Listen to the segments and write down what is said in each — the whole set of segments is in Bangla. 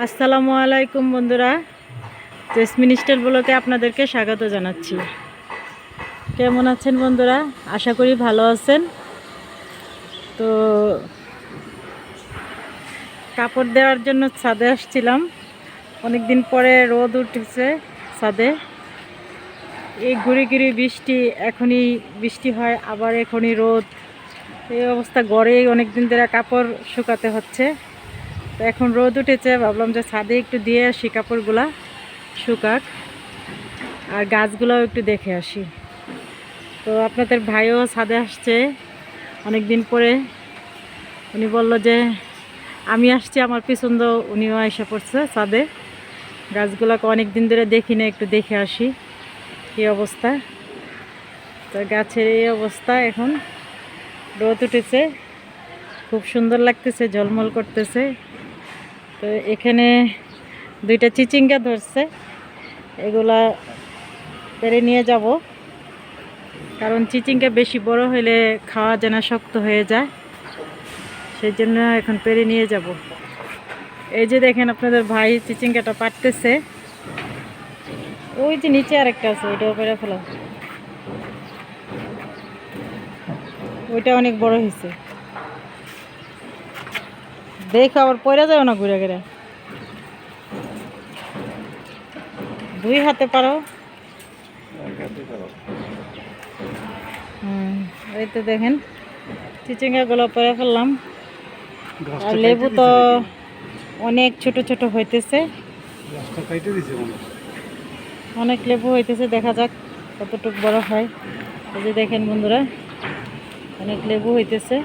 আসসালামু আলাইকুম বন্ধুরা, জেসমিন স্টাইল ব্লগে আপনাদেরকে স্বাগত জানাচ্ছি। কেমন আছেন বন্ধুরা? আশা করি ভালো আছেন। তো কাপড় দেওয়ার জন্য ছাদে আসছিলাম। অনেক দিন পরে রোদ উঠেছে ছাদে। এই ঘুরি ঘুরি বৃষ্টি, এখনই বৃষ্টি হয় আবার এখনই রোদ। এই অবস্থা, ঘরে অনেক দিন ধরে কাপড় শুকাতে হচ্ছে। তো এখন রোদ উঠেছে, ভাবলাম যে ছাদে একটু দিয়ে আসি কাপড়গুলা শুকাক, আর গাছগুলোও একটু দেখে আসি। তো আপনাদের ভাইও ছাদে আসছে অনেক দিন পরে। উনি বলল যে আমি আসছি, আমার পিছন তো উনিও এসে পড়ছে ছাদে। গাছগুলোকে অনেক দিন ধরে দেখি না, একটু দেখে আসি কী অবস্থা। তো গাছের এই অবস্থা, এখন রোদ উঠেছে, খুব সুন্দর লাগতেছে, ঝলমল করতেছে। তো এখানে দুইটা চিচিঙ্গা ধরছে, এগুলা পেরে নিয়ে যাব, কারণ চিচিঙ্গা বেশি বড় হলে খাওয়া যেন শক্ত হয়ে যায়, সেই জন্য এখন পেরে নিয়ে যাব। এই যে দেখেন আপনাদের ভাই চিচিঙ্গাটা পাড়তেছে। ওই যে নিচে আরেকটা আছে, ওইটাও পেরে ফেলা, ওইটা অনেক বড় হয়েছে। দেখো আবার পড়ে যাও না ঘুরে ঘুরে, দুই হাতে পারো। এই তো দেখেন চিচিঙ্গাগুলো পেরে ফেললাম। আর লেবু তো অনেক ছোট ছোট হইতেছে, অনেক লেবু হইতেছে, দেখা যাক কতটুকু বড় হয়। এই যে দেখেন বন্ধুরা, অনেক লেবু হইতেছে,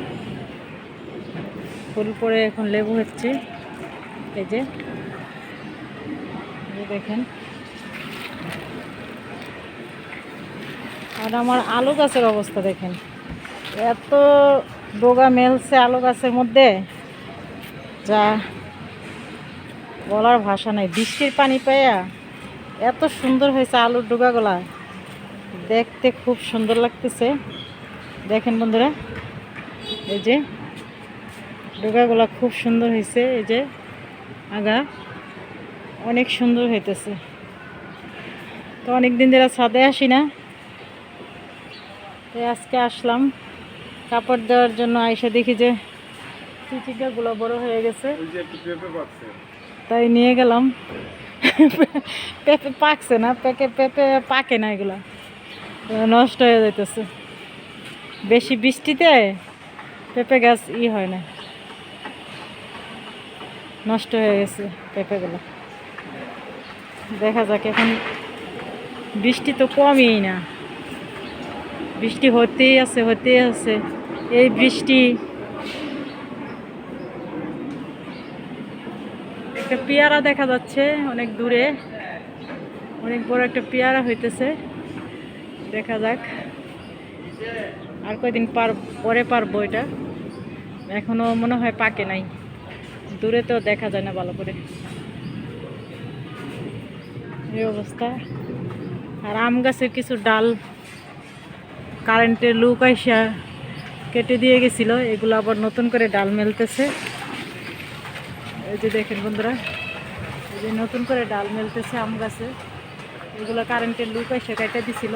ফুল পরে এখন লেবু হচ্ছে। এই যে দেখেন। আর আমার আলু গাছের অবস্থা দেখেন, এত ডোগা মেলছে আলু গাছের মধ্যে, যা বলার ভাষা নাই। বৃষ্টির পানি পাইয়া এত সুন্দর হয়েছে আলুর ডোগাগুলা, দেখতে খুব সুন্দর লাগতেছে। দেখেন বন্ধুরা, এই যে ডোগাগুলা খুব সুন্দর হয়েছে, এই যে আগা অনেক সুন্দর হইতেছে। তো অনেক দিন ধরে ছাদে আসি না, তো আজকে আসলাম কাপড় দেওয়ার জন্য। আইসা দেখি যে চিচিঙ্গাগুলো বড় হয়ে গেছে, তাই নিয়ে গেলাম। পেঁপে পাকছে না, পেঁপে পাকে না, এগুলা নষ্ট হয়ে যাইতেছে। বেশি বৃষ্টিতে পেঁপে গাছ হয় না, নষ্ট হয়ে গেছে পেঁপেগুলো। দেখা যাক, এখন বৃষ্টি তো কমই না, বৃষ্টি হতেই আছে হতেই আছে। এই বৃষ্টি, একটা পেয়ারা দেখা যাচ্ছে অনেক দূরে, অনেক বড় একটা পেয়ারা হইতেছে। দেখা যাক আর কয়দিন পরে পারবো এটা, এখনো মনে হয় পাকে নাই, দূরে তো দেখা যায় না ভালো করে। এই অবস্থা। আর আম গাছের কিছু ডাল কারেন্টের লুক আইসা কেটে দিয়ে গেছিল, এগুলো আবার নতুন করে ডাল মেলতেছে। এই যে দেখেন বন্ধুরা, এই যে নতুন করে ডাল মেলতেছে আম গাছে, এগুলো কারেন্টের লুক আইসা কেটে দিছিল।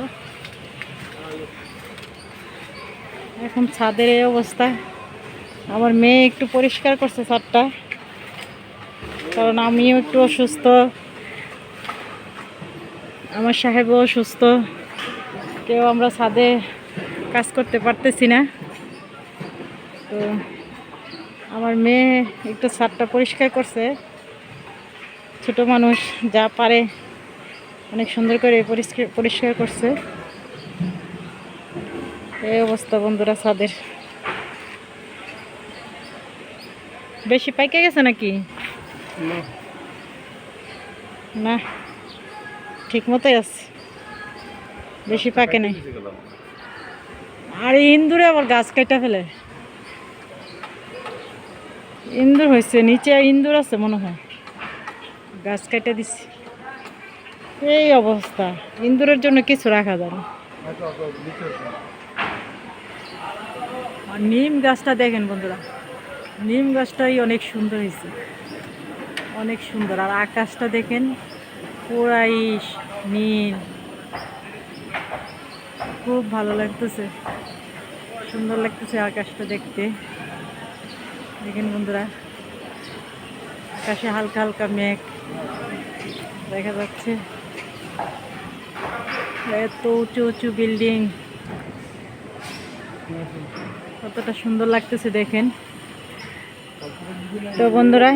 এখন ছাদের এই অবস্থা। আমার মেয়ে একটু পরিষ্কার করছে ছাদটা, কারণ আমিও একটু অসুস্থ, আমার সাহেবও অসুস্থ, কেউ আমরা ছাদে কাজ করতে পারতেছি না। তো আমার মেয়ে একটু ছাদটা পরিষ্কার করছে, ছোট মানুষ যা পারে অনেক সুন্দর করে পরিষ্কার করছে। এই অবস্থা বন্ধুরা ছাদের। বেশি পাইকে গেছে নাকি? না, ঠিক মতোই আছে, বেশি পাকে নাই। আর ইন্দুরে আবার গাছ কাটা ফেলে, ইন্দুর হয়েছে, নিচে ইন্দুর আছে মনে হয়, গাছ কেটে দিচ্ছে। এই অবস্থা, ইন্দুরের জন্য কিছু রাখা যায় না। আর নিম গাছটা দেখেন বন্ধুরা, নিম গাছটাই অনেক সুন্দর হয়েছে, অনেক সুন্দর। আর আকাশটা দেখেন পুরাই নীল, খুব ভালো লাগতেছে, সুন্দর লাগতেছে আকাশটা দেখতে। দেখেন বন্ধুরা, আকাশে হালকা হালকা মেঘ দেখা যাচ্ছে, এত উঁচু উঁচু বিল্ডিং, কতটা সুন্দর লাগতেছে দেখেন। তো বন্ধুরা,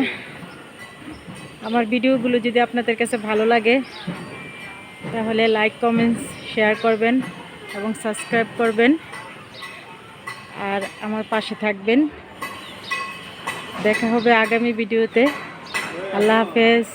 আমার ভিডিওগুলো যদি আপনাদের কাছে ভালো লাগে তাহলে লাইক কমেন্টস শেয়ার করবেন এবং সাবস্ক্রাইব করবেন আর আমার পাশে থাকবেন। দেখা হবে আগামী ভিডিওতে। আল্লাহ হাফেজ।